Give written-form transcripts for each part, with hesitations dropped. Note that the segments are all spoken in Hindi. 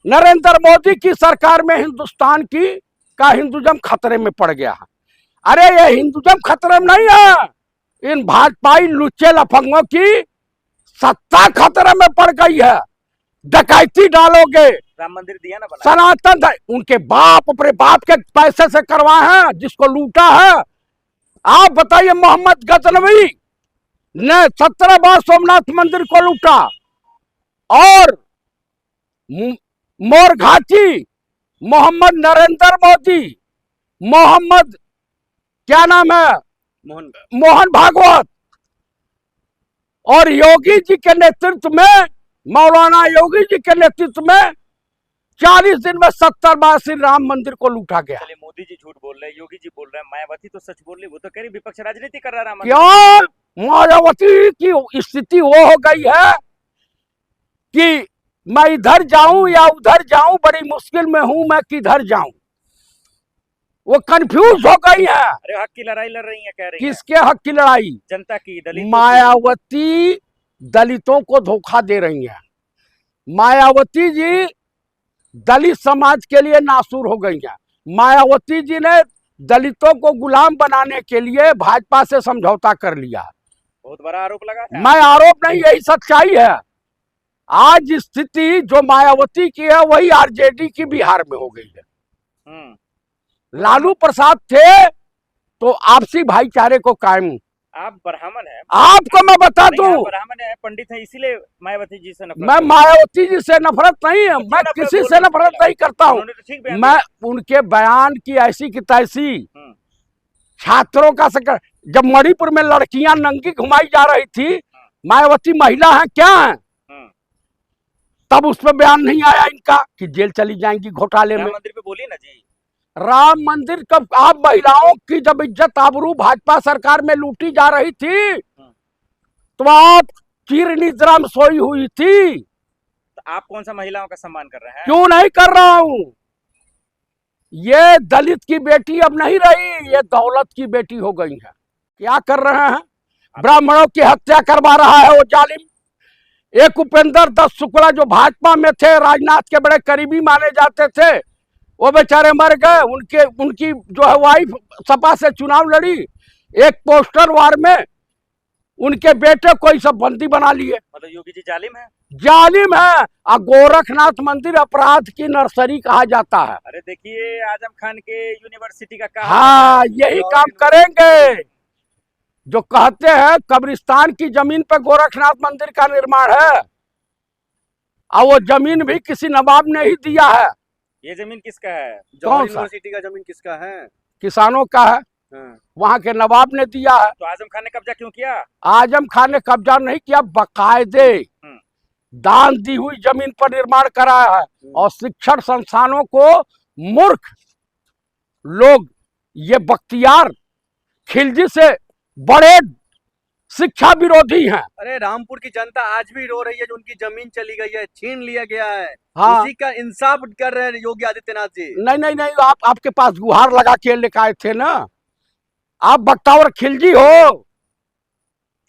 नरेंद्र मोदी की सरकार में हिंदुस्तान का हिंदुज्म खतरे में पड़ गया है। अरे ये हिंदुज्म खतरे में नहीं है, इन भाजपाई लुच्चे लफंगों की सत्ता खतरे में पड़ गई है। डकैती डालोगे, राम मंदिर दिया ना बना, सनातन उनके बाप अपने बाप के पैसे से करवाए हैं, जिसको लूटा है। आप बताइए, मोहम्मद गजनवी ने 17 बार सोमनाथ मंदिर को लूटा, और मोरघाटी मोहम्मद नरेंद्र मोदी, मोहम्मद क्या नाम है, मोहन भागवत, और योगी जी के नेतृत्व में, मौलाना योगी जी के नेतृत्व में 40 दिन में 70 बार श्री राम मंदिर को लूटा गया। मोदी जी झूठ बोल रहे हैं, योगी जी बोल रहे हैं, मायावती तो सच बोल रही, वो तो कह रही विपक्ष राजनीति कर रहा है। क्यों? मायावती की स्थिति वो हो गई है कि मैं इधर जाऊं या उधर जाऊं, बड़ी मुश्किल में हूं, मैं किधर जाऊं। वो कंफ्यूज हो गई है। अरे हक की लड़ाई लड़ रही है, कह रही है। किसके हक की लड़ाई? जनता की, दलितों। मायावती दलितों को धोखा दे रही है। मायावती जी दलित समाज के लिए नासूर हो गई है। मायावती जी ने दलितों को गुलाम बनाने के लिए भाजपा से समझौता कर लिया। बहुत बड़ा आरोप लगा है। मैं आरोप नहीं, यही सच्चाई है। आज स्थिति जो मायावती की है वही आरजेडी की बिहार में हो गई है। लालू प्रसाद थे तो आपसी भाईचारे को कायम। आप ब्राह्मण हैं, आपको मैं बता दूं, ब्राह्मण है, पंडित है, इसीलिए मायावती जी से नफरत। मैं मायावती जी से नफरत नहीं है, मैं किसी से नफरत नहीं करता हूं। मैं उनके बयान की ऐसी की तैसी छात्रों का सकल, जब मणिपुर में लड़कियां नंगी घुमाई जा रही थी, मायावती महिला है क्या है, तब उस पर बयान नहीं आया इनका कि जेल चली जाएंगी घोटाले में। राम मंदिर पे बोली ना जी, राम मंदिर कब? आप महिलाओं की जब इज्जत आबरू भाजपा सरकार में लूटी जा रही थी तो आप चिर निद्रा में सोई हुई थी। तो आप कौन सा महिलाओं का सम्मान कर रहे हैं? क्यों नहीं कर रहा हूं? ये दलित की बेटी अब नहीं रही, ये दौलत की बेटी हो गई है। क्या कर रहे हैं? ब्राह्मणों की हत्या करवा रहा है वो जालिम। एक उपेंद्र दत्त शुक्ला जो भाजपा में थे, राजनाथ के बड़े करीबी माने जाते थे, वो बेचारे मर गए। उनकी जो है वाइफ सपा से चुनाव लड़ी, एक पोस्टर वार में उनके बेटे को ही सब बंदी बना लिए। मतलब योगी जी जालिम है? जालिम है। गोरखनाथ मंदिर अपराध की नर्सरी कहा जाता है। अरे देखिए, आजम खान के यूनिवर्सिटी का कहा। हाँ, यही काम करेंगे जो कहते हैं कब्रिस्तान की जमीन पर गोरखनाथ मंदिर का निर्माण है, और वो जमीन भी किसी नवाब ने ही दिया है। ये जमीन किसका है? कौन सा? यूनिवर्सिटी का जमीन किसका है? किसानों का है। वहां के नवाब ने दिया है। तो आजम खान ने कब्जा क्यों किया? आजम खान ने कब्जा नहीं किया, बकायदे दान दी हुई जमीन पर निर्माण कराया है। और शिक्षण संस्थानों को मूर्ख लोग, ये बख्तियार खिलजी से बड़े शिक्षा विरोधी हैं। अरे रामपुर की जनता आज भी रो रही है, जो उनकी जमीन चली गई है, छीन लिया गया है। हाँ, उसी का इंसाफ कर रहे हैं योगी आदित्यनाथ जी। नहीं, आपके पास गुहार लगा के लेकर आए थे ना, आप बख्तावर खिलजी हो।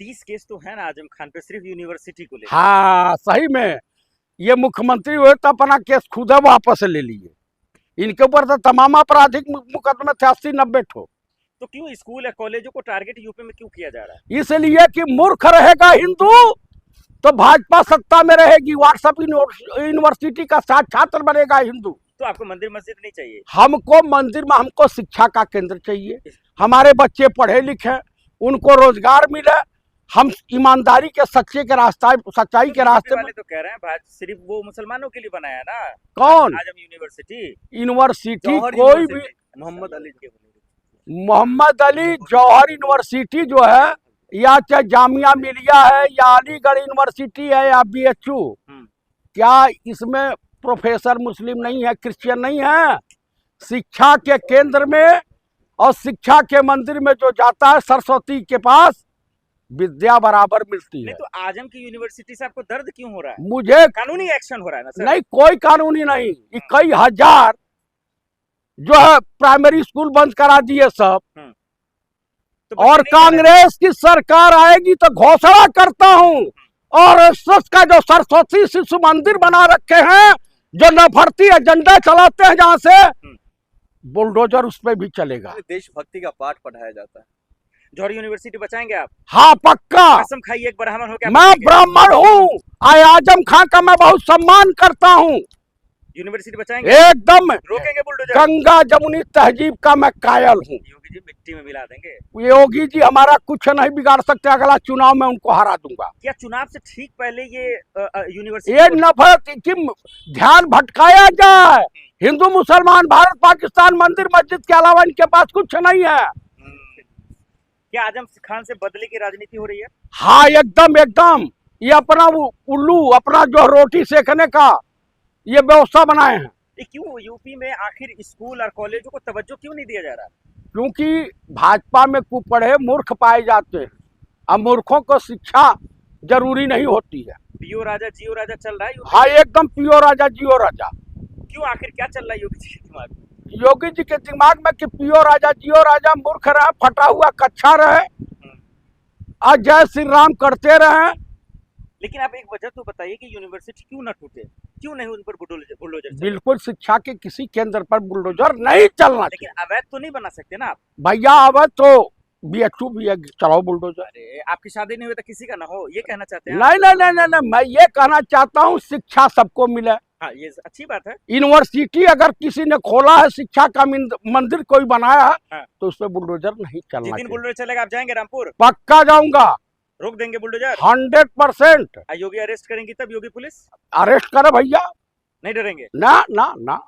30 केस तो है ना आजम खान पे, सिर्फ यूनिवर्सिटी को लेकर। हाँ, सही में ये मुख्यमंत्री हुए तो अपना केस खुद वापस ले लिए। इनके ऊपर तो तमाम आपराधिक मुकदमे थे, 80-90 ठो। तो क्यों स्कूल या कॉलेजों को टारगेट यूपी में क्यों किया जा रहा है? इसलिए कि मूर्ख रहेगा हिंदू तो भाजपा सत्ता में रहेगी। व्हाट्सएप यूनिवर्सिटी का छात्र बनेगा हिंदू। तो आपको मंदिर मस्जिद नहीं चाहिए? हमको मंदिर में, हमको शिक्षा का केंद्र चाहिए। हमारे बच्चे पढ़े लिखे, उनको रोजगार मिले, हम ईमानदारी के सच्चाई के रास्ते वाले तो कह रहे हैं सिर्फ वो मुसलमानों के लिए बनाया ना। कौन? आजम यूनिवर्सिटी कोई भी, मोहम्मद अली जौहर यूनिवर्सिटी जो है, या चाहे जामिया मिलिया है, या अलीगढ़ यूनिवर्सिटी है, या BHU, क्या इसमें प्रोफेसर मुस्लिम नहीं है, क्रिश्चियन नहीं है? शिक्षा के केंद्र में और शिक्षा के मंदिर में जो जाता है सरस्वती के पास, विद्या बराबर मिलती है। तो आजम की यूनिवर्सिटी से आपको दर्द क्यों हो रहा है? मुझे कानूनी एक्शन हो रहा है ना सर? नहीं, कोई कानूनी नहीं। कई हजार जो है प्राइमरी स्कूल बंद करा दिए सब। तो और कांग्रेस की सरकार आएगी तो घोषणा करता हूं, और का जो सरस्वती शिशु मंदिर बना रखे हैं जो नफरती एजेंडा चलाते हैं जहां से बुलडोजर उस पर भी चलेगा। देशभक्ति का पाठ पढ़ाया जाता है। जौहरी यूनिवर्सिटी बचाएंगे आप? हाँ पक्का। कसम खाइए एक ब्राह्मण हो क्या मैं ब्राह्मण हूँ, आजम खां का मैं बहुत सम्मान करता हूँ। यूनिवर्सिटी बचाएंगे? एकदम। रोकेंगे बुलडोजर? गंगा जमुनी तहजीब का मैं कायल हूँ। योगी जी मिट्टी में मिला देंगे? योगी जी हमारा कुछ नहीं बिगाड़ सकते, अगला चुनाव में उनको हरा दूंगा। क्या चुनाव से ठीक पहले ये यूनिवर्सिटी ये नफरत की ध्यान भटकाया जाए। हिंदू मुसलमान भारत पाकिस्तान मंदिर मस्जिद के अलावा इनके पास कुछ नहीं है। क्या आजम खान से बदले की राजनीति हो रही है? हाँ एकदम एकदम। ये अपना उल्लू अपना जो रोटी सेकने का ये व्यवस्था बनाए हैं। ये क्यों यूपी में आखिर स्कूल और कॉलेजों को तवज्जो क्यों नहीं दिया जा रहा? क्योंकि भाजपा में कुपढ़े मूर्ख पाए जाते हैं, अब मूर्खों को शिक्षा जरूरी नहीं होती है। पियो राजा जियो राजा चल रहा है यूपी? हाँ एकदम पियो राजा जियो राजा। क्यों आखिर क्या चल रहा है योगी जी के दिमाग में? योगी जी के दिमाग में कि पियो राजा जियो राजा, मूर्ख रहे, फटा हुआ कच्चा रहे और जय श्री राम करते रहे। लेकिन आप एक वजह तो बताइए कि यूनिवर्सिटी क्यों ना टूटे, क्यों नहीं उन पर बुलडोजर चले? बिल्कुल शिक्षा के किसी केंद्र पर बुलडोजर नहीं चलना लेकिन चाहिए। अवैध तो नहीं बना सकते ना आप? भैया अवैध तो BHU भी है, चलाओ बुलडोजर। अरे आपकी शादी नहीं हुई तो किसी का ना हो, ये कहना चाहते हैं? नहीं नहीं नहीं नहीं नहीं, मैं ये कहना चाहता हूँ शिक्षा सबको मिले। हाँ ये अच्छी बात है। यूनिवर्सिटी अगर किसी ने खोला है, शिक्षा का मंदिर कोई बनाया है, हाँ। तो उस पर बुलडोजर नहीं चलना जिस दिन चाहिए। बुलडोजर चलेगा आप जाएंगे रामपुर? पक्का जाऊंगा। रोक देंगे बुलडोजर? 100%। योगी अरेस्ट करेंगी तब योगी पुलिस? अरेस्ट करे भैया, नहीं डरेंगे? ना ना ना।